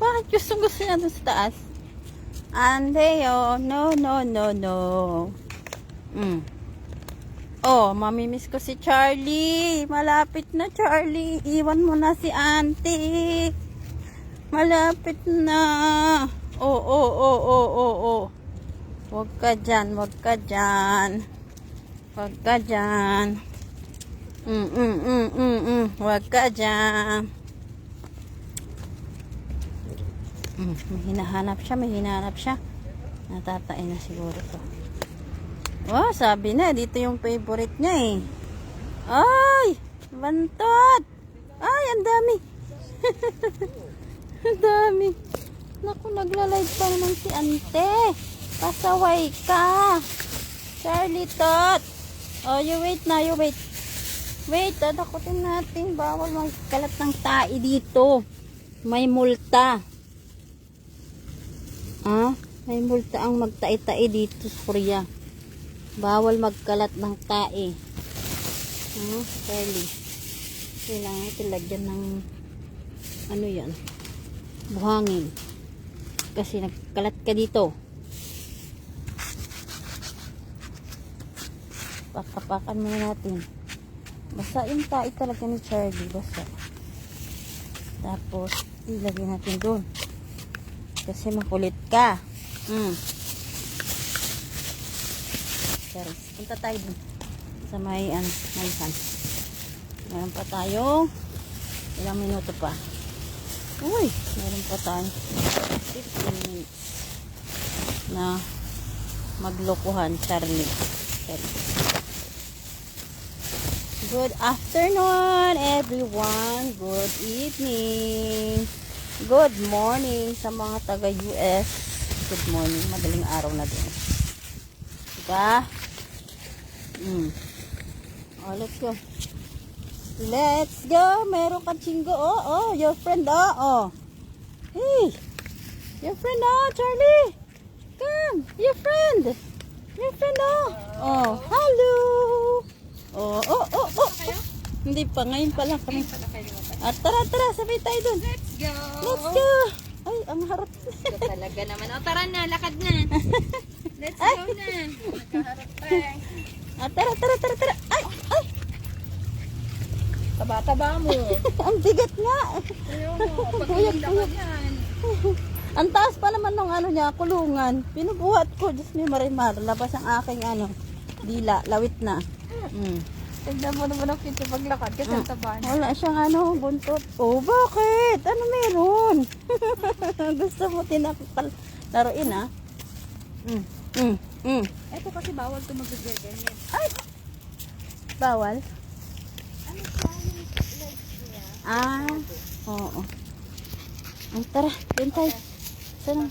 Bakit gusto niya doon sa taas? Andeo, no, no, no, no. Oh, mamimiss ko si Charlie. Malapit na, Charlie. Iwan mo na si auntie. Malapit na. Oh, oh, oh, oh, oh, oh. Huwag ka dyan, huwag ka dyan. Huwag ka dyan. Huwag ka dyan. May hinahanap siya. Natatain na siguro to. Oh, sabi na, dito yung favorite niya eh. Ay, bantot. Ay, ang dami. Ang dami. Naku, nagla-live pa naman si ante. Pasaway ka. Charlie Tot. Oh, you wait na, you wait. Wait, tatakutin natin. Bawal magkalat ng tae dito. May multa. Ah, may multa ang magtae-tae dito sa Korea. Bawal magkalat ng tae. Charlie. Kailangan natin lagyan ng ano yan, buhangin. Kasi nagkalat ka dito. Pakapakan muna natin. Basta yung tae talaga ni Charlie. Basta. Tapos, ilagay natin doon. Kasi makulit ka. Sorry. Punta tayo dun. Sa may san. Meron pa tayo. Ilang minuto pa. Uy, meron pa tayo. 15 minutes. Na maglokohan, Charlie. Good afternoon, everyone. Good evening. Good morning sa mga taga-US. Good morning. Madaling araw na din. Diba? Oh, let's go. Let's go. Meron ka chingo. Oh, your friend. Oh. Hey. Your friend, Charlie. Come. Your friend. Your friend, Oh, hello. Oh. Hindi pa. Ngayon pa lang kami. At tara. Sabay tayo dun. Let's go. Ay, ang harap. Talaga naman. O, tara na. Lakad na. Let's go na. Nagkaharap pa. Tara. Ay. Taba-taba mo. Ang bigat nga. Ayaw mo. Pag-iinda ka yan. Ang taas pa naman ng niya, kulungan. Pinubuhat ko. Diyos ni Marimar. Labas ang aking dila. Lawit na. Tignan mo naman ang pinto paglakad kasi ang taba na. Wala siyang buntot. Oh, bakit? Ano meron? Gusto mo tinakal laruin Ito kasi bawal ito mag-ganyan. Ay! Bawal? Ano siya yung legs niya? Oo. Ay, tara. Doon tayo. Saan?